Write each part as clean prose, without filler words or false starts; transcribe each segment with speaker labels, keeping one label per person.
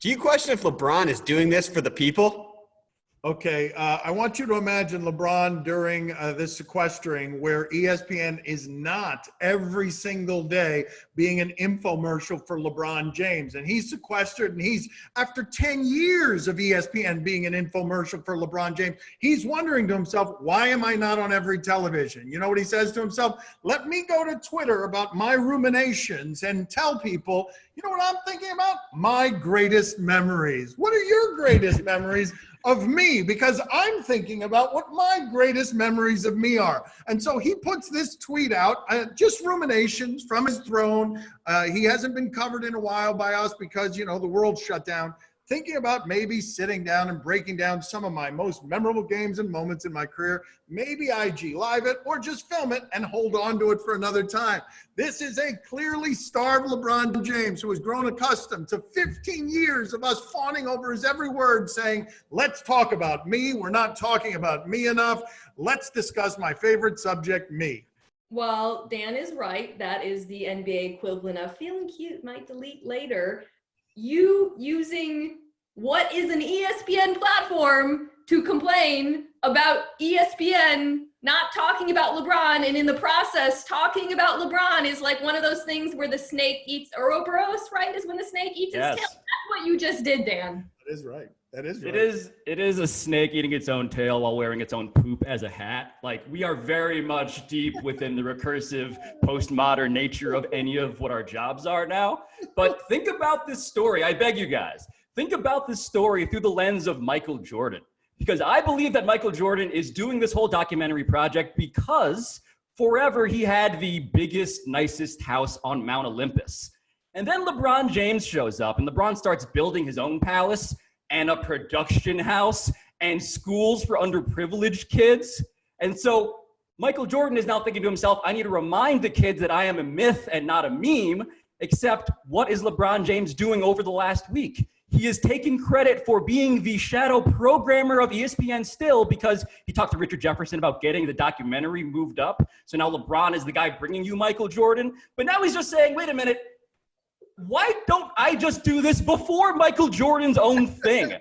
Speaker 1: Do you question if LeBron is doing this for the people?
Speaker 2: Okay, I want you to imagine LeBron during this sequestering where ESPN is not every single day being an infomercial for LeBron James. And he's sequestered, and he's, after 10 years of ESPN being an infomercial for LeBron James, he's wondering to himself, why am I not on every television? You know what he says to himself? Let me go to Twitter about my ruminations and tell people, you know what I'm thinking about? My greatest memories. What are your greatest memories of me? Because I'm thinking about what my greatest memories of me are. And so he puts this tweet out, just ruminations from his throne. He hasn't been covered in a while by us because, you know, the world shut down. Thinking about maybe sitting down and breaking down some of my most memorable games and moments in my career, maybe IG Live it or just film it and hold on to it for another time. This is a clearly starved LeBron James who has grown accustomed to 15 years of us fawning over his every word, saying, let's talk about me. We're not talking about me enough. Let's discuss my favorite subject, me.
Speaker 3: Well, Dan is right. That is the NBA equivalent of feeling cute, might delete later. You using what is an ESPN platform to complain about ESPN not talking about LeBron, and in the process talking about LeBron is like one of those things where the snake eats Ouroboros, right? Is when the snake eats its tail. That's what you just did, Dan.
Speaker 2: That is right. That is right.
Speaker 4: It is a snake eating its own tail while wearing its own poop as a hat. Like, we are very much deep within the recursive postmodern nature of any of what our jobs are now. But think about this story. I beg you guys, think about this story through the lens of Michael Jordan. Because I believe that Michael Jordan is doing this whole documentary project because forever he had the biggest, nicest house on Mount Olympus. And then LeBron James shows up, and LeBron starts building his own palace and a production house and schools for underprivileged kids. And so Michael Jordan is now thinking to himself, I need to remind the kids that I am a myth and not a meme, except what is LeBron James doing over the last week? He is taking credit for being the shadow programmer of ESPN still, because he talked to Richard Jefferson about getting the documentary moved up. So now LeBron is the guy bringing you Michael Jordan. But now he's just saying, wait a minute, why don't I just do this before Michael Jordan's own thing?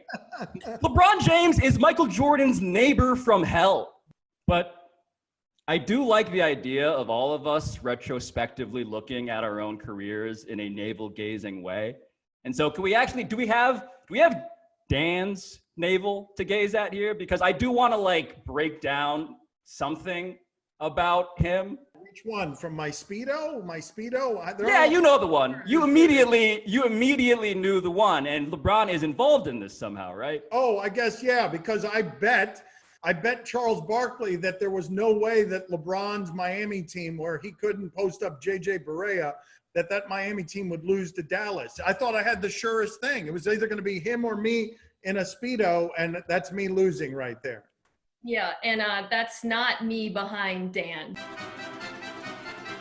Speaker 4: LeBron James is Michael Jordan's neighbor from hell. But I do like the idea of all of us retrospectively looking at our own careers in a navel-gazing way. And so can we actually, do we have Dan's navel to gaze at here? Because I do want to like break down something about him.
Speaker 2: Which one? From my Speedo? My Speedo?
Speaker 4: Yeah, you know the one. You immediately knew the one, and LeBron is involved in this somehow, right?
Speaker 2: Oh, I guess, yeah, because I bet Charles Barkley that there was no way that LeBron's Miami team, where he couldn't post up JJ Barea, that Miami team would lose to Dallas. I thought I had the surest thing. It was either going to be him or me in a Speedo, and that's me losing right there.
Speaker 3: Yeah, and that's not me behind Dan.